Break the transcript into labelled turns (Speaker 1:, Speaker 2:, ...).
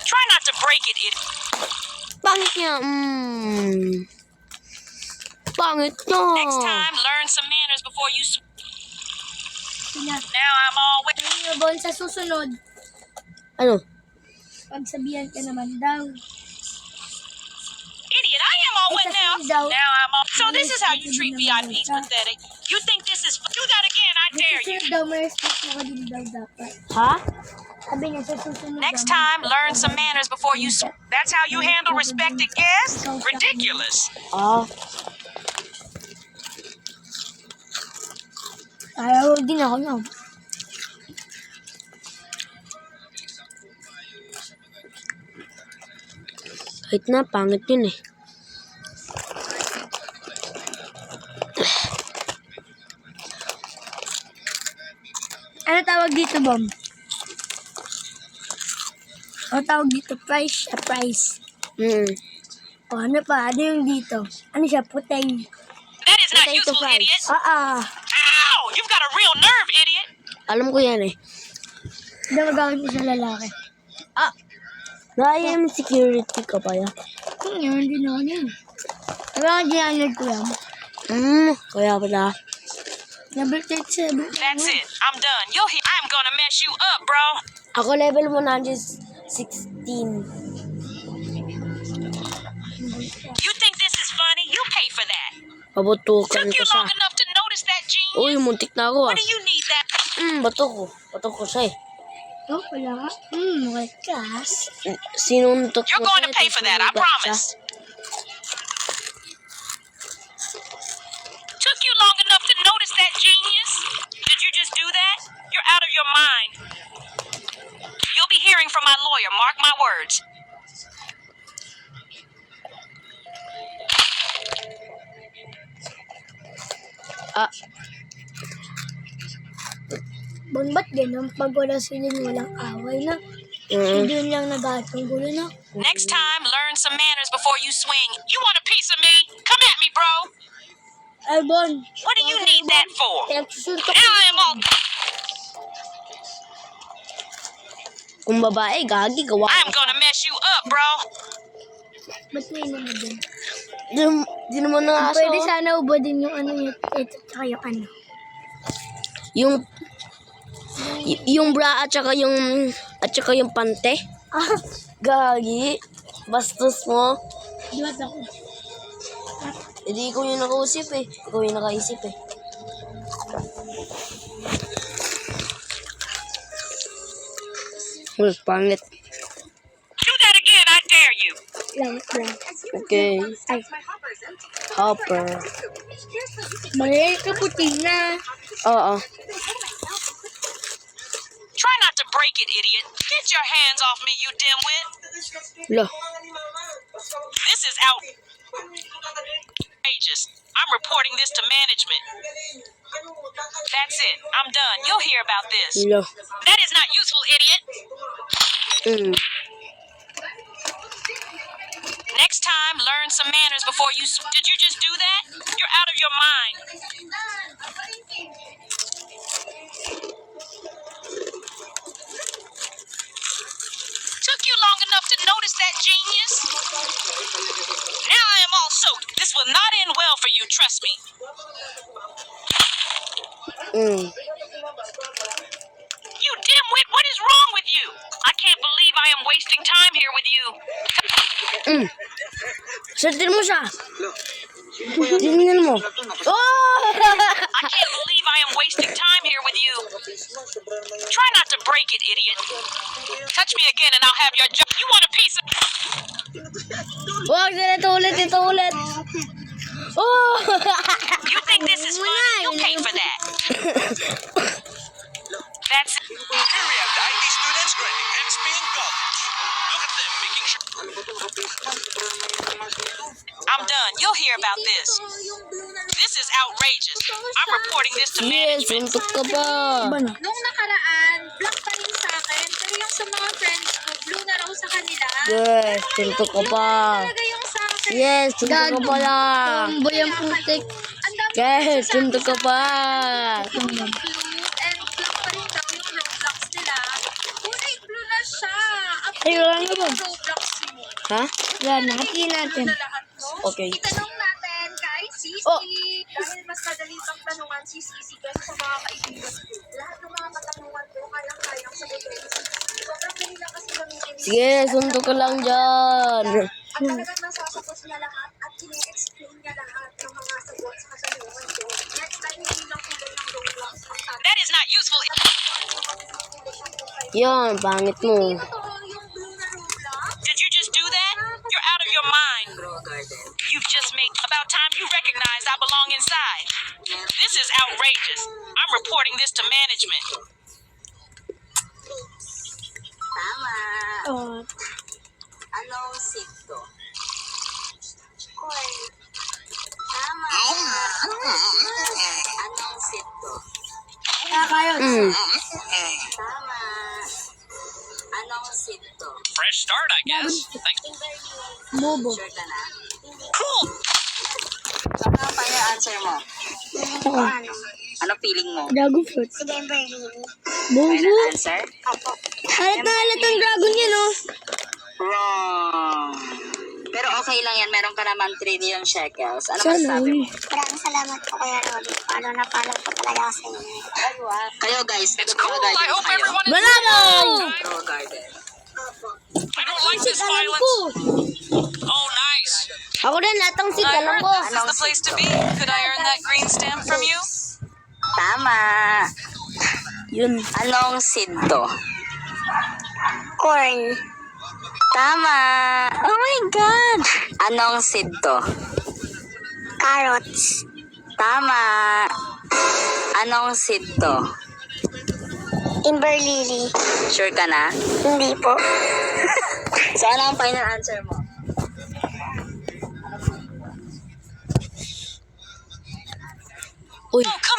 Speaker 1: Try not to break it.
Speaker 2: Pangit niya. Pangit niya.
Speaker 1: Next time, learn some manners before you. Now I'm all with.
Speaker 3: Bon, sa susunod,
Speaker 2: Ano?
Speaker 3: pagsabihan ka naman daw.
Speaker 1: Idiot, I am all wet now.
Speaker 3: Daw.
Speaker 1: Now I'm all. So this is how you treat VIPs, pathetic. You think this is. Do that again, I dare you.
Speaker 3: Susunod daw, may respect mo ka din daw dapat.
Speaker 2: Ha?
Speaker 3: Sabi niya, sa susunod
Speaker 1: Next
Speaker 3: daw,
Speaker 1: time, learn some manners before you. That's how you handle respected guests? Ridiculous.
Speaker 3: ayaw din ako niya.
Speaker 2: Kahit na, pangit yun eh.
Speaker 3: Ano tawag dito, Bom? Ano tawag dito? Price siya, price. O ano pa? Ano yung dito? Ano siya? Putay.
Speaker 1: That is not
Speaker 2: Potato
Speaker 1: useful,
Speaker 2: fries.
Speaker 1: idiot. Ow! You've got a real nerve, idiot.
Speaker 2: Alam ko yan eh.
Speaker 3: Hindi magagamit mo sa lalaki.
Speaker 2: Dahil security ka pa yan.
Speaker 3: Hindi na ako niyan. Sabi ako, ginanod ko yan.
Speaker 2: Kaya pala.
Speaker 3: Number 37.
Speaker 1: That's it. I'm done. I'm gonna mess you up, bro.
Speaker 2: Ako level 116.
Speaker 1: You think this is funny? You pay for that.
Speaker 2: Pabutukan
Speaker 1: Took
Speaker 2: ko
Speaker 1: you
Speaker 2: siya.
Speaker 1: long enough to notice that, genius?
Speaker 2: Uy, muntik na ako ah.
Speaker 1: What do you need that?
Speaker 2: Bato ko. Bato ko siya eh.
Speaker 3: Oh, wala ka. Okay, class.
Speaker 2: Sinuntok
Speaker 1: You're
Speaker 2: mo
Speaker 1: going
Speaker 2: siya,
Speaker 1: to pay for that, I
Speaker 2: tinulak siya.
Speaker 1: promise. Took you long enough to notice that, genius? Did you just do that? You're out of your mind. You'll be hearing from my lawyer, mark my words.
Speaker 3: Bon, ba't ganun? Pag wala sila walang away na. Hindi yun lang nag-aatong gulo na.
Speaker 1: Next time, learn some manners before you swing. You want a piece of me? Come at me, bro.
Speaker 3: Ay, Bon.
Speaker 1: What do you need that for?
Speaker 3: Pinagsusuntok
Speaker 1: Now I am all...
Speaker 2: Kung babae, gagi, gawa.
Speaker 1: I'm gonna mess you up, bro.
Speaker 3: Ba't may naman din?
Speaker 2: Di naman na aso.
Speaker 3: Pwede sana ubodin yung ano niya. Ito, tsaka yung ano.
Speaker 2: Yung bra at saka yung pante. Gagi. Bastos mo.
Speaker 3: Dibat ako.
Speaker 2: Hindi ikaw yung nakausip eh. Ikaw yung nakaisip eh. Uy, pangit.
Speaker 1: Do that again, I dare you.
Speaker 3: Lang.
Speaker 2: Okay.
Speaker 3: Ay,
Speaker 2: Hopper.
Speaker 3: mali ka puti na.
Speaker 2: Oo.
Speaker 1: Try not to break it, idiot. Get your hands off me, you dimwit.
Speaker 2: Lo.
Speaker 1: This is outrageous. I'm reporting this to management. That's it. I'm done. You'll hear about this.
Speaker 2: Lo.
Speaker 1: That is not useful, idiot. Next time, learn some manners before you... Did you just do that? You're out of your mind. Took you long enough to notice that, genius? Now I am all soaked. This will not end well for you, trust me. You dimwit, what is wrong with you? I can't believe I am wasting time here with you.
Speaker 2: Saltin mo siya. Tingnan mo. Oh!
Speaker 1: I can't believe I am wasting time here with you. Try not to break it, idiot. Touch me again and I'll have your job. You want a piece of...
Speaker 2: Wag na ito ulit. Oh!
Speaker 1: You think this is funny? You'll pay for that. That's it.
Speaker 4: Here we have the IT students granting XP in college. Look at them making sure.
Speaker 1: I'm done. You'll hear about this. This is outrageous. I'm reporting this to
Speaker 2: Yes,
Speaker 1: management.
Speaker 2: suntok ka ba?
Speaker 5: Nung nakaraan, black pa rin sa akin. Pero yung sa mga friends ko, blue na raw sa kanila.
Speaker 2: Yes, suntok ka pa.
Speaker 5: Talaga yung sa akin.
Speaker 2: Yes, suntok ka pa lang.
Speaker 3: Tomboy ang putik.
Speaker 5: Ang dami
Speaker 2: Yes, suntok ka pa.
Speaker 5: blue and black pa rin daw yung Roblox
Speaker 3: Ay, wala nga ba?
Speaker 5: Roblox mo.
Speaker 2: Ha?
Speaker 3: Yan, hatiin natin.
Speaker 5: Na lahat, no?
Speaker 2: Okay.
Speaker 5: Itanong natin kay Sisi.
Speaker 2: Oh.
Speaker 5: Dahil mas madali pang tanungan si Sisi kaysa sa mga kaibigan ko. Lahat ng mga katanungan ko, kayang-kayang sagutin ni Sisi. Sobrang dali lang kasi gamitin ni
Speaker 2: Sige, sundo ka lang dyan.
Speaker 5: At talagang nasasagot niya lahat at ini-explain niya lahat ng mga sagot sa katanungan ko. Next time, hindi lang kulay ng Roblox ang sabi.
Speaker 1: That is not useful.
Speaker 2: Yan, pangit mo.
Speaker 5: Totoo yung blue na Roblox.
Speaker 1: Did you just do that? You're out of your mind. You've just made about time you recognize I belong inside. This is outrageous. I'm reporting this to management.
Speaker 3: Oh,
Speaker 6: Anong sito? Corn. Tama. Anong sito?
Speaker 3: kakayot.
Speaker 6: Tama. Anong sito?
Speaker 1: Fresh start, I guess. Thanks.
Speaker 3: Bobo.
Speaker 6: Sure ka na?
Speaker 1: Cool.
Speaker 6: Ano ang final answer mo?
Speaker 3: Ako.
Speaker 6: Anong feeling mo?
Speaker 3: Dragon fruit. Bobo.
Speaker 6: Final answer?
Speaker 3: Halat na halat ang dragon yan, oh.
Speaker 6: Wrong. Pero okay lang yan. Meron ka naman 3 trillion shekels. Ano
Speaker 3: Sana,
Speaker 6: masasabi mo?
Speaker 5: Maraming salamat po Kuya Rolly. Paano na follow ko talaga sa inyo.
Speaker 6: Kayo guys.
Speaker 1: It's cool. I hope everyone is
Speaker 2: Banana!
Speaker 6: Grow garden.
Speaker 1: I don't like this violence. Oh, nice.
Speaker 2: Ako rin, latang si alam ko.
Speaker 1: This is the place to be. Could I earn that green stamp from you?
Speaker 6: Tama.
Speaker 2: Yun.
Speaker 6: Anong sito?
Speaker 5: Corn.
Speaker 6: Tama. Oh my God. Anong sito?
Speaker 5: Carrots.
Speaker 6: Tama. Anong sito?
Speaker 5: Timber lily.
Speaker 6: Sure ka na?
Speaker 5: Hindi po.
Speaker 6: So, ano ang final answer mo?
Speaker 2: Uy.
Speaker 1: Oh, come